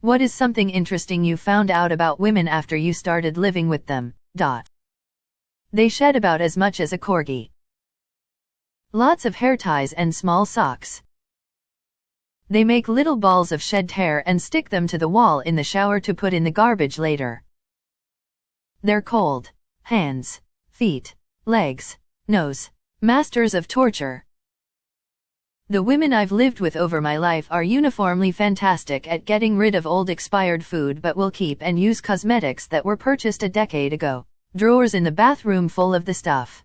What is something interesting you found out about women after you started living with them? They shed about as much as a corgi. Lots of hair ties and small socks. They make little balls of shed hair and stick them to the wall in the shower to put in the garbage later. They're cold. Hands, feet, legs, nose. Masters of torture. The women I've lived with over my life are uniformly fantastic at getting rid of old expired food but will keep and use cosmetics that were purchased a decade ago. Drawers in the bathroom full of the stuff.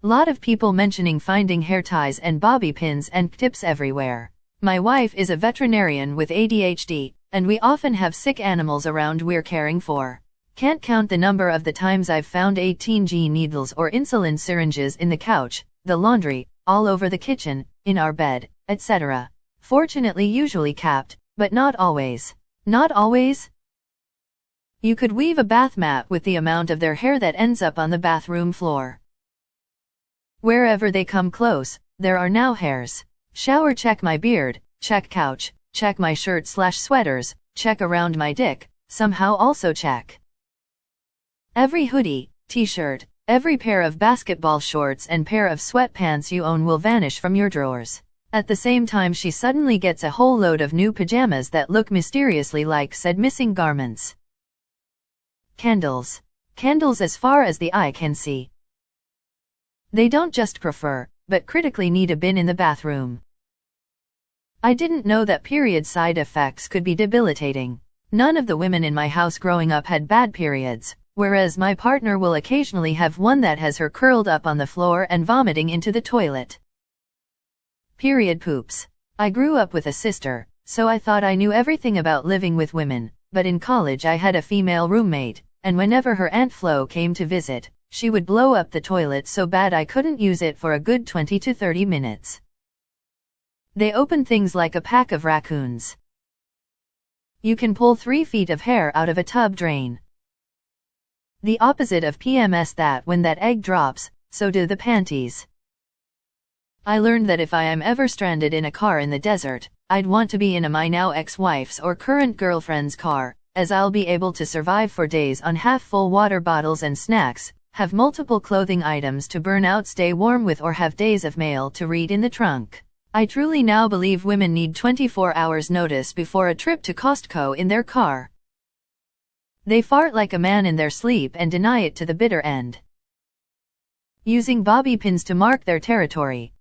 Lot of people mentioning finding hair ties and bobby pins and tips everywhere. My wife is a veterinarian with ADHD, and we often have sick animals around we're caring for. Can't count the number of the times I've found 18G needles or insulin syringes in the couch, the laundry, all over the kitchen, in our bed, etc. Fortunately usually capped, but not always. Not always? You could weave a bath mat with the amount of their hair that ends up on the bathroom floor. Wherever they come close, there are now hairs. Shower, check my beard, check couch, check my shirt/sweaters, check around my dick, somehow also check. Every hoodie, t-shirt, every pair of basketball shorts and pair of sweatpants you own will vanish from your drawers. At the same time she suddenly gets a whole load of new pajamas that look mysteriously like said missing garments. Candles. Candles as far as the eye can see. They don't just prefer, but critically need a bin in the bathroom. I didn't know that period side effects could be debilitating. None of the women in my house growing up had bad periods, whereas my partner will occasionally have one that has her curled up on the floor and vomiting into the toilet. Period poops. I grew up with a sister, so I thought I knew everything about living with women, but in college I had a female roommate, and whenever her Aunt Flo came to visit, she would blow up the toilet so bad I couldn't use it for a good 20 to 30 minutes. They open things like a pack of raccoons. You can pull 3 feet of hair out of a tub drain. The opposite of PMS, that when that egg drops, so do the panties. I learned that if I am ever stranded in a car in the desert, I'd want to be in my now ex-wife's or current girlfriend's car, as I'll be able to survive for days on half-full water bottles and snacks, have multiple clothing items to burn out, stay warm with, or have days of mail to read in the trunk. I truly now believe women need 24 hours notice before a trip to Costco in their car. They fart like a man in their sleep and deny it to the bitter end. Using bobby pins to mark their territory.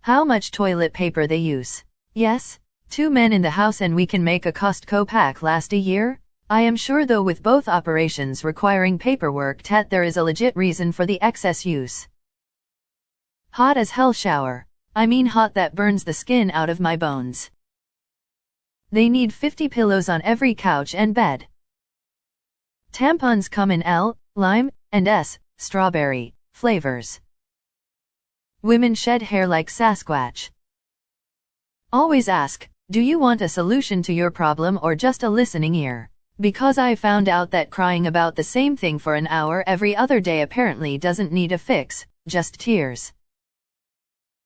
How much toilet paper they use. Yes, 2 men in the house and we can make a Costco pack last a year? I am sure though with both operations requiring paperwork there is a legit reason for the excess use. Hot as hell shower. I mean hot that burns the skin out of my bones. They need 50 pillows on every couch and bed. Tampons come in L, lime, and S, strawberry, flavors. Women shed hair like Sasquatch. Always ask, do you want a solution to your problem or just a listening ear? Because I found out that crying about the same thing for an hour every other day apparently doesn't need a fix, just tears.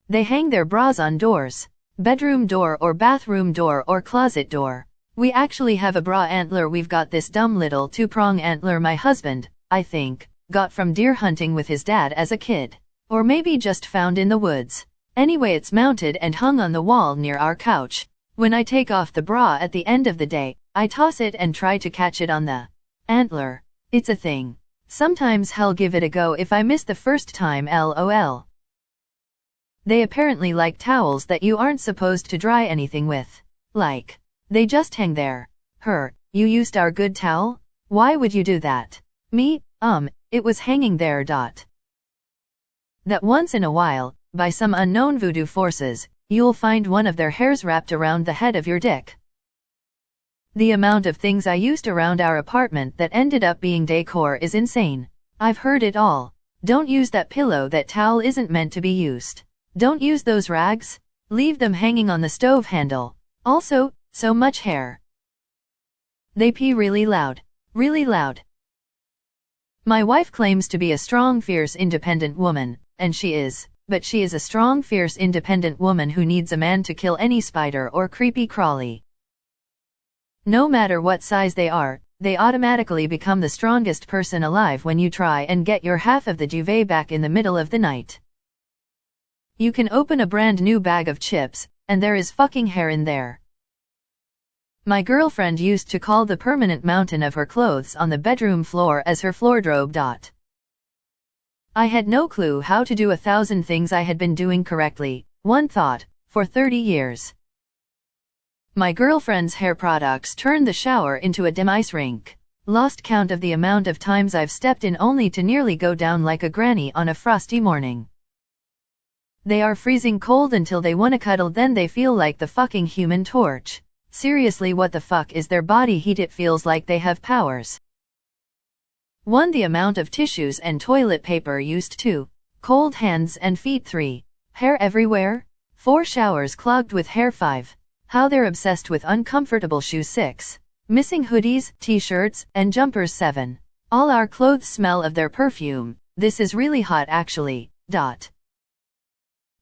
They hang their bras on doors. Bedroom door or bathroom door or closet door. We actually have a bra antler. We've got this dumb little 2-prong antler my husband, I think, got from deer hunting with his dad as a kid. Or maybe just found in the woods. Anyway, it's mounted and hung on the wall near our couch. When I take off the bra at the end of the day, I toss it and try to catch it on the antler. It's a thing. Sometimes hell give it a go if I miss the first time, lol. They apparently like towels that you aren't supposed to dry anything with. Like, they just hang there. You used our good towel? Why would you do that? Me, it was hanging there. That once in a while, by some unknown voodoo forces, you'll find one of their hairs wrapped around the head of your dick. The amount of things I used around our apartment that ended up being decor is insane. I've heard it all. Don't use that pillow, that towel isn't meant to be used. Don't use those rags. Leave them hanging on the stove handle. Also, so much hair. They pee really loud. Really loud. My wife claims to be a strong, fierce, independent woman, and she is, but she is a strong, fierce, independent woman who needs a man to kill any spider or creepy crawly. No matter what size they are, they automatically become the strongest person alive when you try and get your half of the duvet back in the middle of the night. You can open a brand new bag of chips, and there is fucking hair in there. My girlfriend used to call the permanent mountain of her clothes on the bedroom floor as her floordrobe. I had no clue how to do 1,000 things I had been doing correctly, one thought, for 30 years. My girlfriend's hair products turned the shower into a dim ice rink. Lost count of the amount of times I've stepped in only to nearly go down like a granny on a frosty morning. They are freezing cold until they wanna cuddle, then they feel like the fucking Human Torch. Seriously, what the fuck is their body heat? It feels like they have powers. 1. The amount of tissues and toilet paper used. 2. Cold hands and feet. 3. Hair everywhere. 4. Showers clogged with hair. 5. How they're obsessed with uncomfortable shoes. 6. Missing hoodies, t-shirts, and jumpers. 7. All our clothes smell of their perfume. This is really hot actually.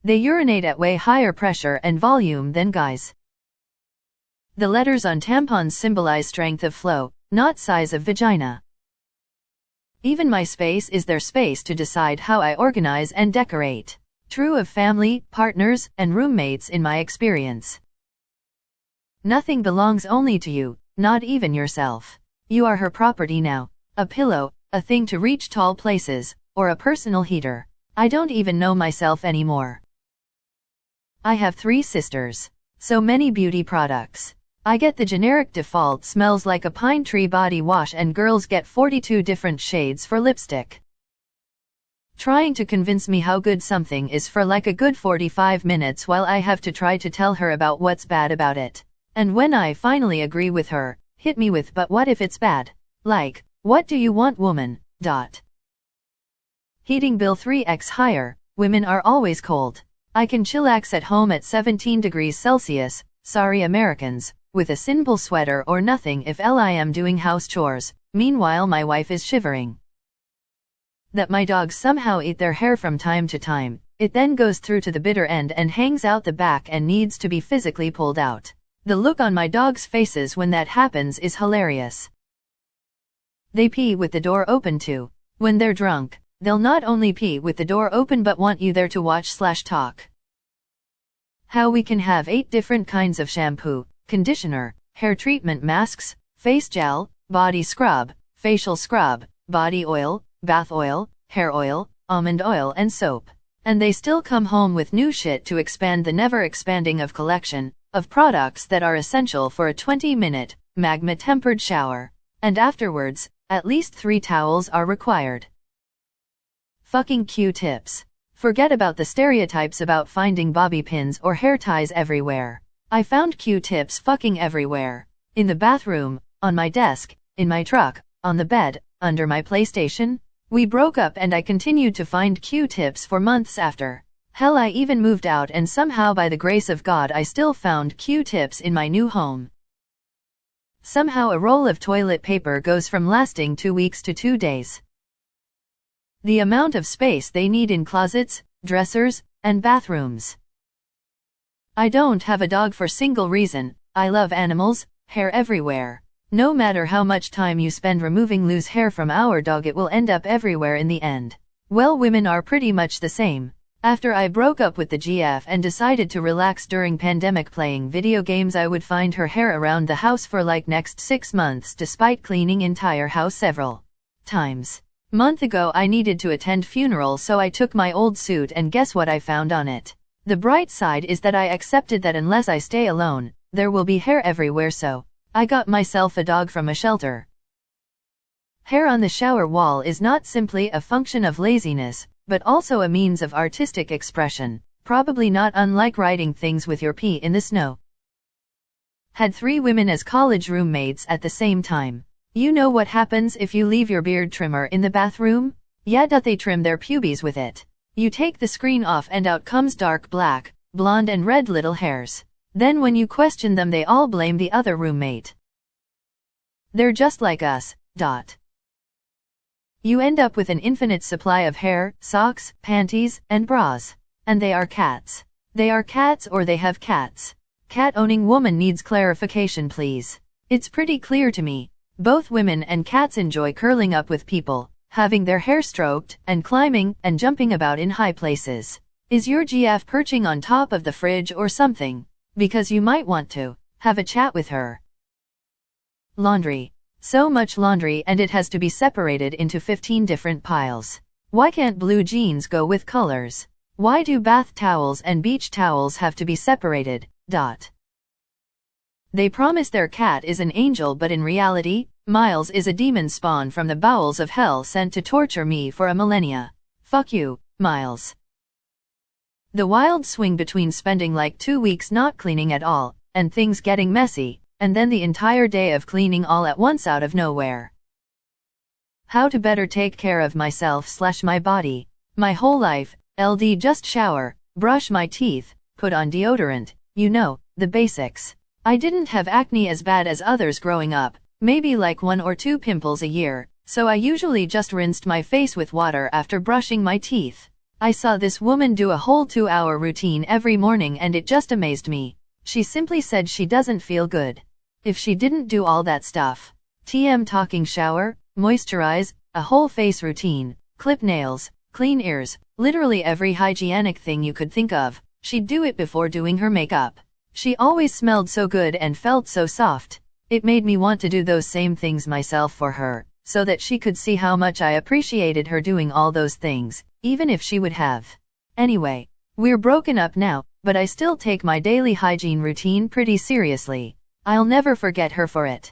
They urinate at way higher pressure and volume than guys. The letters on tampons symbolize strength of flow, not size of vagina. Even my space is their space to decide how I organize and decorate. True of family, partners, and roommates in my experience. Nothing belongs only to you, not even yourself. You are her property now. A pillow, a thing to reach tall places, or a personal heater. I don't even know myself anymore. I have 3 sisters. So many beauty products. I get the generic default smells like a pine tree body wash, and girls get 42 different shades for lipstick. Trying to convince me how good something is for like a good 45 minutes while I have to try to tell her about what's bad about it. And when I finally agree with her, hit me with, but what if it's bad? Like, what do you want, woman? Heating bill 3x higher. Women are always cold. I can chillax at home at 17 degrees Celsius, sorry Americans, with a simple sweater or nothing if I am doing house chores. Meanwhile my wife is shivering. That my dogs somehow eat their hair from time to time, it then goes through to the bitter end and hangs out the back and needs to be physically pulled out. The look on my dogs' faces when that happens is hilarious. They pee with the door open too. When they're drunk, they'll not only pee with the door open but want you there to watch/talk. How we can have 8 different kinds of shampoo, conditioner, hair treatment masks, face gel, body scrub, facial scrub, body oil, bath oil, hair oil, almond oil and soap. And they still come home with new shit to expand the never-expanding of collection of products that are essential for a 20-minute, magma-tempered shower. And afterwards, at least 3 towels are required. Fucking Q-tips. Forget about the stereotypes about finding bobby pins or hair ties everywhere. I found Q-tips fucking everywhere. In the bathroom, on my desk, in my truck, on the bed, under my PlayStation. We broke up and I continued to find Q-tips for months after. Hell, I even moved out and somehow by the grace of God I still found Q-tips in my new home. Somehow a roll of toilet paper goes from lasting 2 weeks to 2 days. The amount of space they need in closets, dressers, and bathrooms. I don't have a dog for single reason. I love animals, hair everywhere. No matter how much time you spend removing loose hair from our dog, it will end up everywhere in the end. Well, women are pretty much the same. After I broke up with the GF and decided to relax during pandemic playing video games, I would find her hair around the house for like next 6 months despite cleaning entire house several times. Month ago I needed to attend funeral, so I took my old suit and guess what I found on it? The bright side is that I accepted that unless I stay alone, there will be hair everywhere, so I got myself a dog from a shelter. Hair on the shower wall is not simply a function of laziness, but also a means of artistic expression, probably not unlike writing things with your pee in the snow. Had 3 women as college roommates at the same time. You know what happens if you leave your beard trimmer in the bathroom? Yeah, they trim their pubes with it. You take the screen off and out comes dark black, blonde and red little hairs. Then when you question them they all blame the other roommate. They're just like us. You end up with an infinite supply of hair, socks, panties, and bras. And they are cats. They are cats or they have cats. Cat-owning woman needs clarification please. It's pretty clear to me. Both women and cats enjoy curling up with people, having their hair stroked, and climbing and jumping about in high places. Is your GF perching on top of the fridge or something? Because you might want to have a chat with her. Laundry. So much laundry and it has to be separated into 15 different piles. Why can't blue jeans go with colors? Why do bath towels and beach towels have to be separated? They promise their cat is an angel, but in reality, Miles is a demon spawn from the bowels of hell sent to torture me for a millennia. Fuck you, Miles. The wild swing between spending like 2 weeks not cleaning at all, and things getting messy, and then the entire day of cleaning all at once out of nowhere. How to better take care of myself/my body. My whole life, LD just shower, brush my teeth, put on deodorant, you know, the basics. I didn't have acne as bad as others growing up, maybe like 1 or 2 pimples a year, so I usually just rinsed my face with water after brushing my teeth. I saw this woman do a whole 2-hour routine every morning and it just amazed me. She simply said she doesn't feel good if she didn't do all that stuff. TM talking shower, moisturize, a whole face routine, clip nails, clean ears, literally every hygienic thing you could think of. She'd do it before doing her makeup. She always smelled so good and felt so soft. It made me want to do those same things myself for her, so that she could see how much I appreciated her doing all those things, even if she would have. Anyway, we're broken up now, but I still take my daily hygiene routine pretty seriously. I'll never forget her for it.